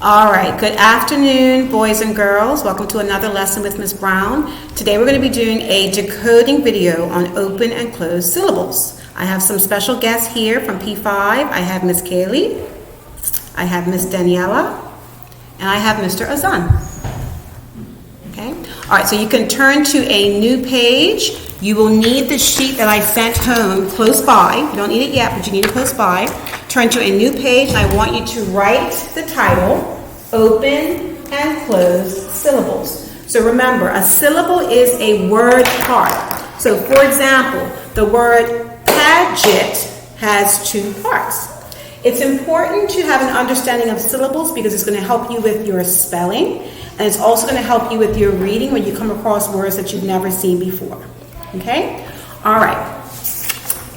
All right, good afternoon, boys and girls. Welcome to another lesson with Ms. Brown. Today we're going to be doing a decoding video on open and closed syllables. I have some special guests here from P5. I have Ms. Kaylee, I have Ms. Daniela, and I have Mr. Azan. Okay? All right, so you can turn to a new page. You will need the sheet that I sent home close by. You don't need it yet, but you need it close by. Turn to a new page, and I want you to write the title, Open and Closed Syllables. So remember, a syllable is a word part. So for example, the word pageant has two parts. It's important to have an understanding of syllables because it's going to help you with your spelling, and it's also going to help you with your reading when you come across words that you've never seen before. Okay? All right.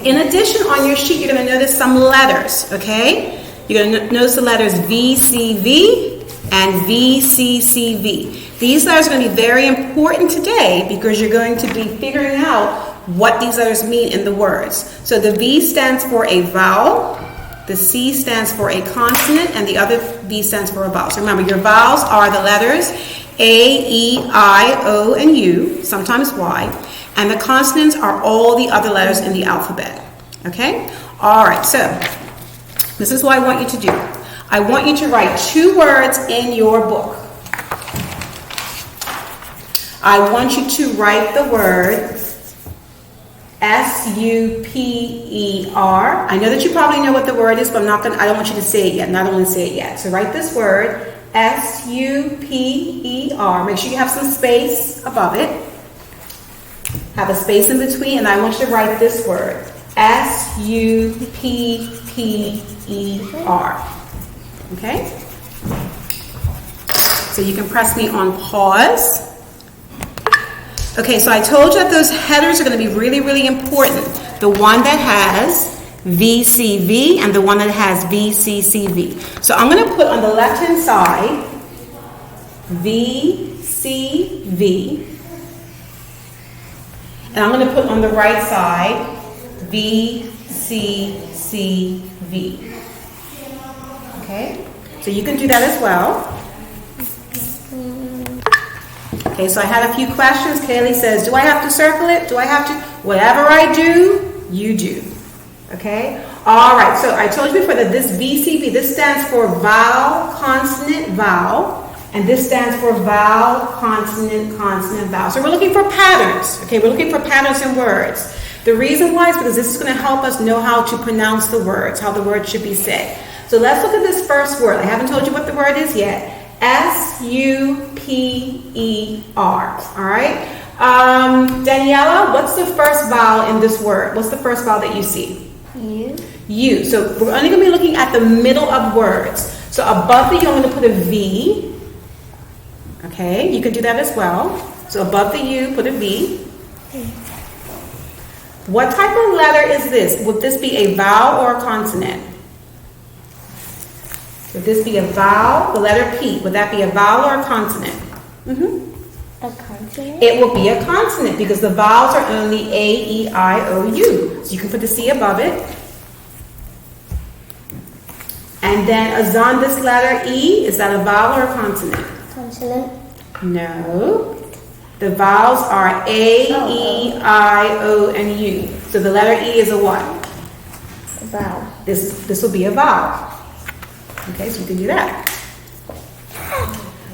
In addition, on your sheet, you're going to notice some letters, okay? You're going to notice the letters VCV and VCCV. These letters are going to be very important today because you're going to be figuring out what these letters mean in the words. So the V stands for a vowel, the C stands for a consonant, and the other V stands for a vowel. So remember, your vowels are the letters A, E, I, O, and U, sometimes Y. And the consonants are all the other letters in the alphabet. Okay? All right, so this is what I want you to do. I want you to write two words in your book. I want you to write the word S-U-P-E-R. I know that you probably know what the word is, but I don't want you to say it yet. Not only say it yet. So write this word, S-U-P-E-R. Make sure you have some space above it. Have a space in between, and I want you to write this word, S-U-P-P-E-R. Okay? So you can press me on pause. Okay, so I told you that those headers are going to be really, really important. The one that has VCV and the one that has VCCV. So I'm going to put on the left-hand side VCV. And I'm going to put on the right side VCCV. Okay? So you can do that as well. Okay, so I had a few questions. Kaylee says, do I have to circle it? Do I have to? Whatever I do, you do. Okay? All right, so I told you before that this VCV, this stands for vowel, consonant, vowel. And this stands for vowel, consonant, consonant, vowel. So we're looking for patterns. Okay, we're looking for patterns in words. The reason why is because this is going to help us know how to pronounce the words, how the word should be said. So let's look at this first word. I haven't told you what the word is yet. S-U-P-E-R. All right. Daniela, what's the first vowel in this word? What's the first vowel that you see? U. U. So we're only going to be looking at the middle of words. So above the U, I'm going to put a V. Okay, you can do that as well. So above the U, put a V. What type of letter is this? Would this be a vowel or a consonant? Would this be a vowel? The letter P, would that be a vowel or a consonant? A consonant? It will be a consonant because the vowels are only A, E, I, O, U. So you can put the C above it. And then Azan, this letter E, is that a vowel or a consonant? Consonant? No. The vowels are A, E, I, O, and U. So the letter E is a what? A vowel. This will be a vowel. Okay, so you can do that.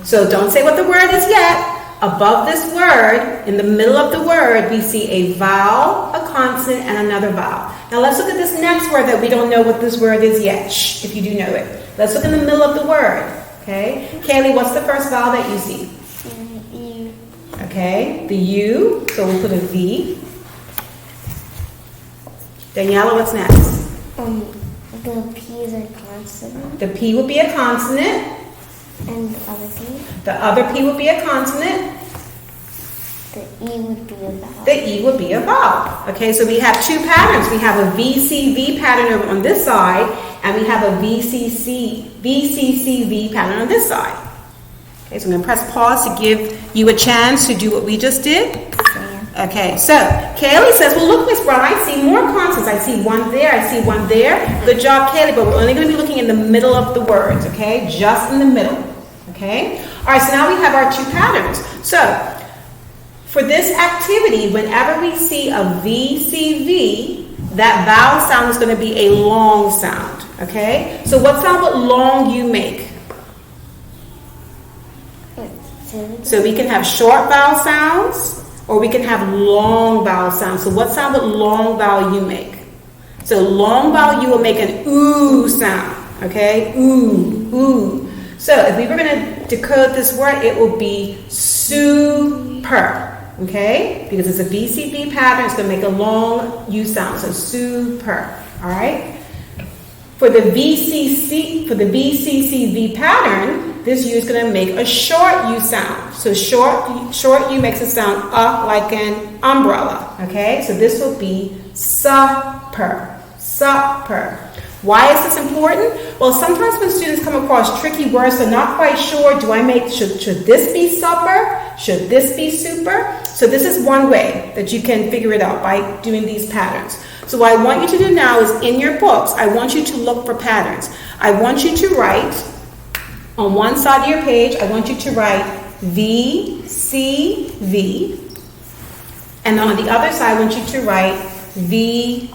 So don't say what the word is yet. Above this word, in the middle of the word, we see a vowel, a consonant, and another vowel. Now let's look at this next word that we don't know what this word is yet. Shh, if you do know it. Let's look in the middle of the word. Okay? Kaylee, what's the first vowel that you see? U. Okay, the U, so we'll put a V. Daniela, what's next? The P is a consonant. The P will be a consonant. And the other P? The other P will be a consonant. The E would be a vowel. The E would be a vowel. Okay, so we have two patterns. We have a VCV pattern over on this side, and we have a VCCV pattern on this side. Okay, so I'm going to press pause to give you a chance to do what we just did. Yeah. Okay, so Kaylee says, well, look, Miss Brown, I see more consonants. since I see one there, I see one there. Good job, Kaylee, but we're only going to be looking in the middle of the words, okay? Just in the middle, okay? All right, so now we have our two patterns. So, for this activity, whenever we see a VCV, that vowel sound is going to be a long sound, okay? So what sound would long you make? So we can have short vowel sounds, or we can have long vowel sounds. So what sound would long vowel you make? So long vowel you will make an ooh sound, okay? Ooh, ooh. So if we were going to decode this word, it will be super, okay? Because it's a VCV pattern, it's going to make a long U sound. So super, all right? For the VCCV pattern, this U is going to make a short U sound. So short U makes a sound like an umbrella, okay? So this will be supper, supper. Why is this important? Well, sometimes when students come across tricky words, they're not quite sure, should this be supper? Should this be super? So this is one way that you can figure it out by doing these patterns. So what I want you to do now is in your books, I want you to look for patterns. I want you to write, on one side of your page, I want you to write VCV. And on the other side, I want you to write VCCV.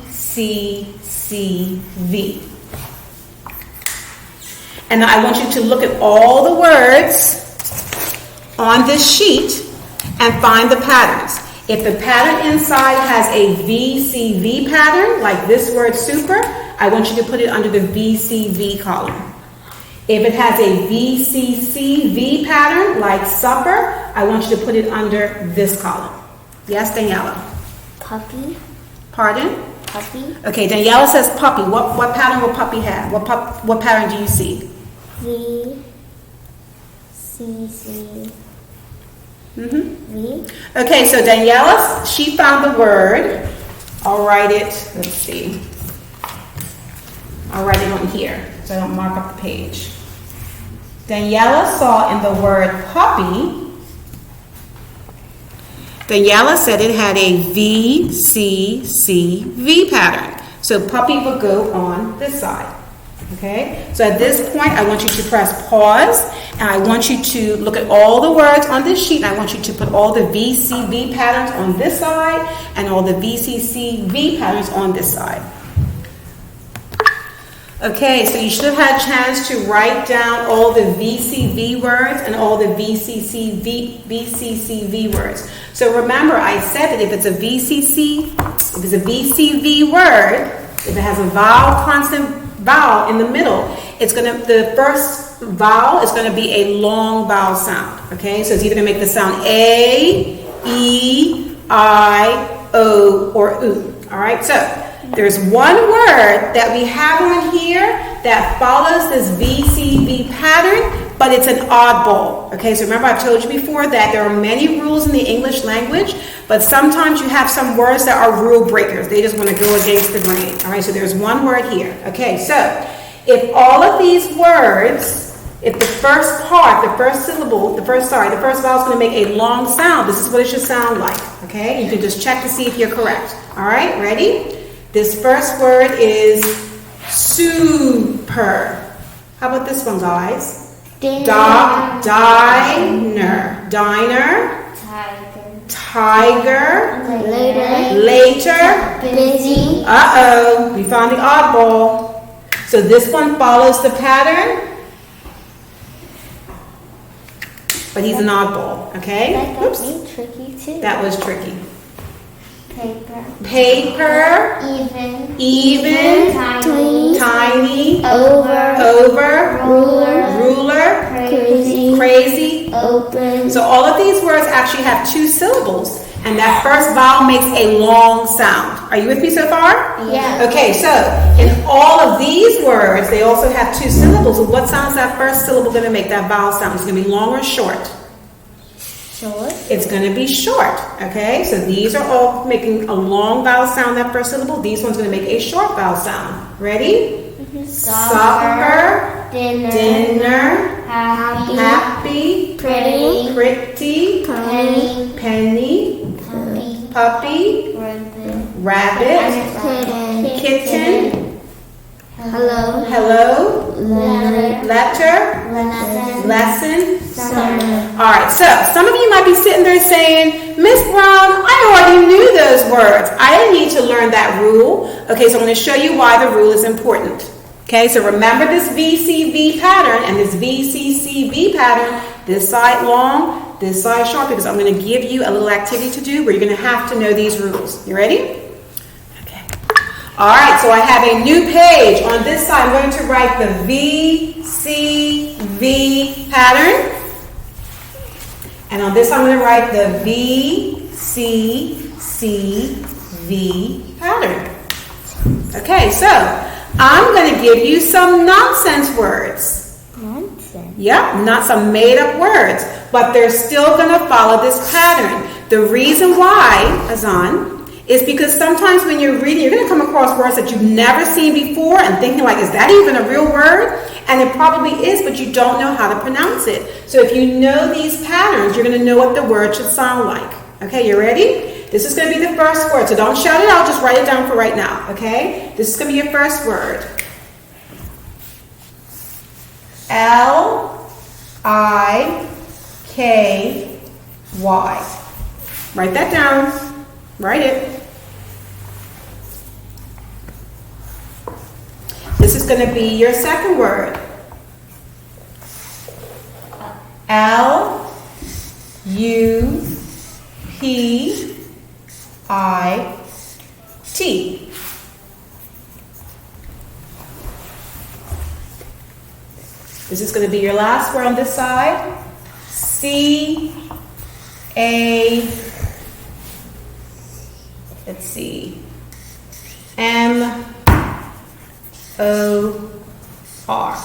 And I want you to look at all the words on this sheet and find the patterns. If the pattern inside has a VCV pattern, like this word super, I want you to put it under the VCV column. If it has a VCCV pattern, like supper, I want you to put it under this column. Yes, Daniela? Puppy. Pardon? Puppy. Okay, Daniela says puppy. What pattern will puppy have? What pattern do you see? VCCV. Mm-hmm. Okay, so Daniela, she found the word. I'll write it, let's see. I'll write it on here so I don't mark up the page. Daniela saw in the word puppy, Daniela said it had a VCCV pattern. So puppy will go on this side. Okay, so at this point, I want you to press pause, and I want you to look at all the words on this sheet, and I want you to put all the VCV patterns on this side, and all the VCCV patterns on this side. Okay, so you should have had a chance to write down all the VCV words and all the VCCV words. So remember, I said that if it's a VCV word, if it has a vowel, consonant, vowel in the middle, the first vowel is going to be a long vowel sound. Okay, so it's either going to make the sound A, E, I, O, or U. All right, so there's one word that we have on here that follows this VCV pattern, but it's an oddball. Okay, so remember I've told you before that there are many rules in the English language, but sometimes you have some words that are rule breakers. They just want to go against the grain. All right, so there's one word here. Okay, so if all of these words, if the first part, the first syllable, the first vowel is going to make a long sound, this is what it should sound like. Okay, you can just check to see if you're correct. All right, ready? This first word is super. How about this one, guys? Diner. Diner. Tiger. Later. Busy. Uh-oh, we found the oddball. So this one follows the pattern, but he's an oddball, okay? That got me tricky too. That was tricky. Paper. Even. Tiny. Over. Ruler. Crazy. Open. So all of these words actually have two syllables, and that first vowel makes a long sound. Are you with me so far? Yeah. Okay, so in all of these words, they also have two syllables. So what sound is that first syllable going to make, that vowel sound? It's going to be long or short? Short. It's going to be short, okay? So these are all making a long vowel sound, that first syllable. These ones are going to make a short vowel sound. Ready? Supper. Dinner. Happy. Pretty. Penny. Puppy. Rabbit. Hello. Hello. Letter. Letter. Lesson. Lesson. Summer. All right, so some of you might be sitting there saying, Miss Brown, I already knew those words. I didn't need to learn that rule. Okay, so I'm going to show you why the rule is important. Okay, so remember this VCV pattern and this VCCV pattern, this side long, this side short, because I'm going to give you a little activity to do where you're going to have to know these rules. You ready? Okay. All right, so I have a new page. On this side, I'm going to write the VCV pattern. And on this, I'm going to write the VCCV pattern. Okay, so I'm going to give you some nonsense words. Nonsense. Yep, not some made-up words, but they're still going to follow this pattern. The reason why, Azan, is because sometimes when you're reading, you're going to come across words that you've never seen before and thinking like, is that even a real word? And it probably is, but you don't know how to pronounce it. So if you know these patterns, you're going to know what the word should sound like. Okay, you ready? This is going to be the first word, so don't shout it out, just write it down for right now, okay? This is going to be your first word. L-I-K-Y. Write that down. Write it. This is going to be your second word. L-U-P-I-T. This is going to be your last word on this side. M-O-R.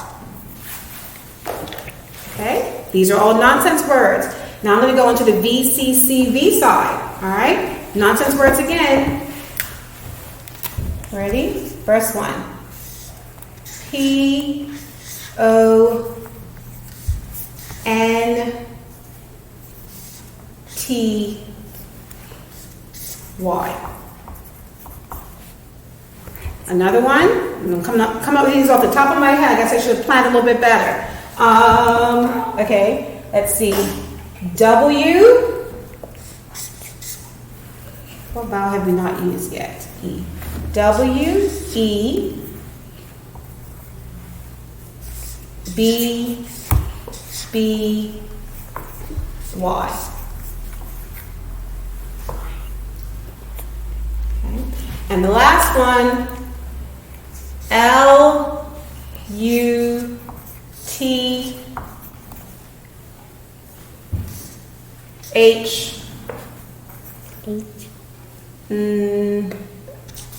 Okay, these are all nonsense words. Now I'm going to go into the VCCV side. All right, nonsense words again. Ready? First one. P-O-N-T-Y. Another one. I'm going to come up with these off the top of my head. I guess I should have planned a little bit better. Okay, let's see. W. What vowel have we not used yet? E. W, E, B, B, Y. Okay. And the last one, L, U, T, H,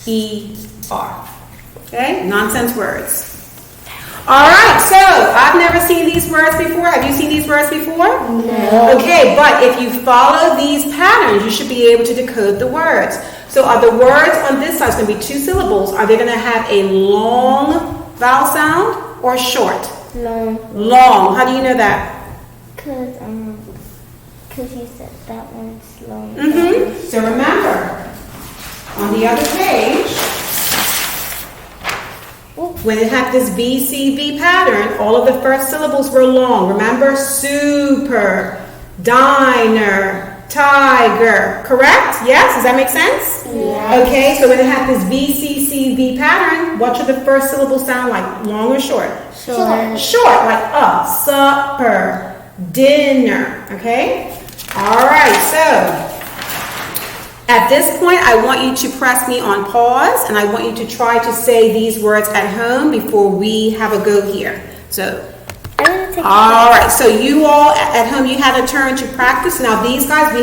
E, R. Okay, nonsense words. All right, so I've never seen these words before. Have you seen these words before? No. Okay, but if you follow these patterns, you should be able to decode the words. So are the words on this side going to be 2 syllables? Are they going to have a long vowel sound or short? Long. Long. How do you know that? Cause you said that one's long. So remember, on the other page, when it had this VCV pattern, all of the first syllables were long. Remember? Super, diner, tiger. Correct? Yes? Does that make sense? Yes. Okay, so when it had this VCCV pattern, what should the first syllable sound like? Long or short? Short. Short, like supper, dinner. Okay? All right, so at this point, I want you to press me on pause, and I want you to try to say these words at home before we have a go here. So, all right, so you all at home, you had a turn to practice. Now these guys, I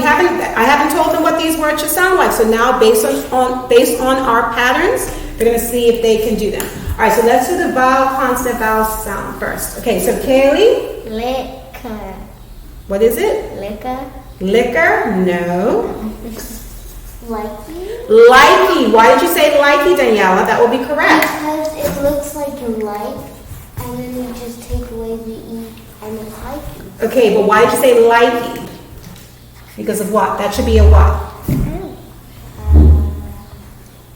haven't told them what these words should sound like. So now based on our patterns, we're going to see if they can do them. All right, so let's do the vowel, consonant, vowel sound first. Okay, so Kaylee. Liquor. What is it? Liquor. Liquor? No. Likey. Likey. Why did you say likey, Daniela? That will be correct. Because it looks like a like, and then you just take away the E and it's likey. Okay, but why did you say likey? Because of what? That should be a what?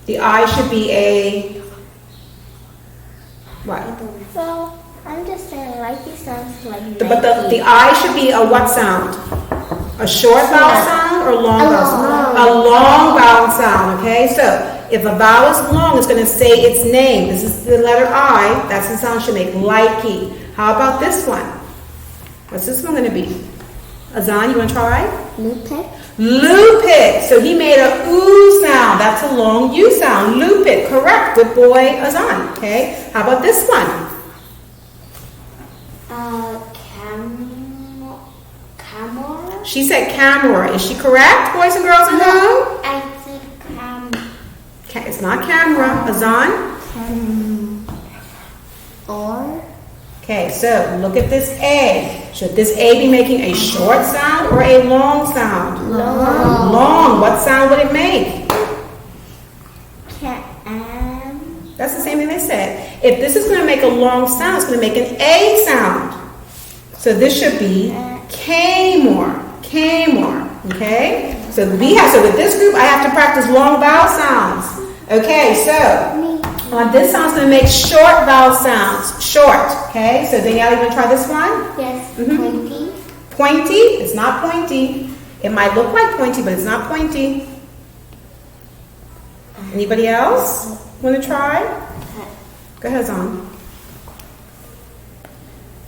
The I should be a What? Well, I'm just saying likey sounds like But the I should be a what sound? A short vowel sound or long vowel sound? A long vowel sound, okay? So if a vowel is long, it's going to say its name. This is the letter I. That's the sound it should make, likey. How about this one? What's this one going to be? Azan, you want to try? Lupit. Lupit. So he made a oo sound. That's a long U sound. Lupit. Correct. Good boy, Azan. Okay. How about this one? Camera. She said camera. Is she correct, boys and girls at home? I think It's not camera. Azan? or. Okay, so look at this A. Should this A be making a short sound or a long sound? Long. Long. What sound would it make? That's the same thing they said. If this is going to make a long sound, it's going to make an A sound. So this should be K-more. K-more. Okay? So with this group, I have to practice long vowel sounds. Okay, so this sound's going to make short vowel sounds. Short. Okay? So Danielle, you want to try this one? Yes. Pointy. Pointy? It's not pointy. It might look like pointy, but it's not pointy. Anybody else want to try? Go ahead, Zon.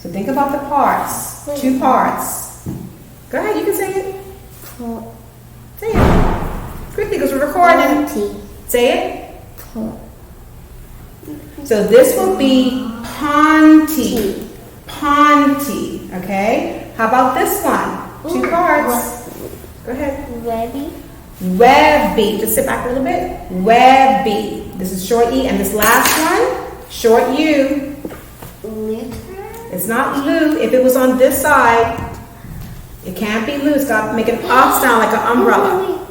So think about the parts. 2 parts. Go ahead, you can say it. Say it. Quickly, because we're recording. Say it. So this will be ponty. Ponty. Okay? How about this one? 2 parts. Go ahead. Webby. Webby. Just sit back a little bit. Webby. This is short E. And this last one, short U. Luther. It's not Lu. If it was on this side, it can't be Lu. It's got to make an up sound like an umbrella.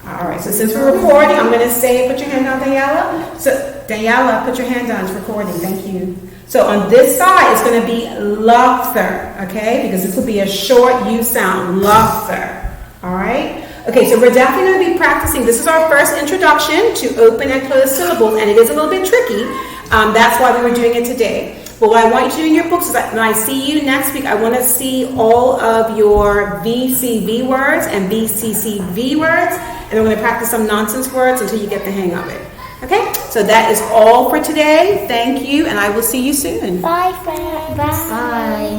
Alright, so since we're recording, I'm going to say, put your hand down, Daniela. So, Daniela, put your hand down. It's recording. Thank you. So on this side, it's going to be Luther, okay? Because this will be a short U sound, Luther. Alright? Okay, so we're definitely going to be practicing. This is our first introduction to open and close syllables, and it is a little bit tricky. That's why we were doing it today. But what I want you to do in your books is that when I see you next week, I want to see all of your VCV words and VCCV words, and we're going to practice some nonsense words until you get the hang of it. Okay, so that is all for today. Thank you, and I will see you soon. Bye, friends. Bye.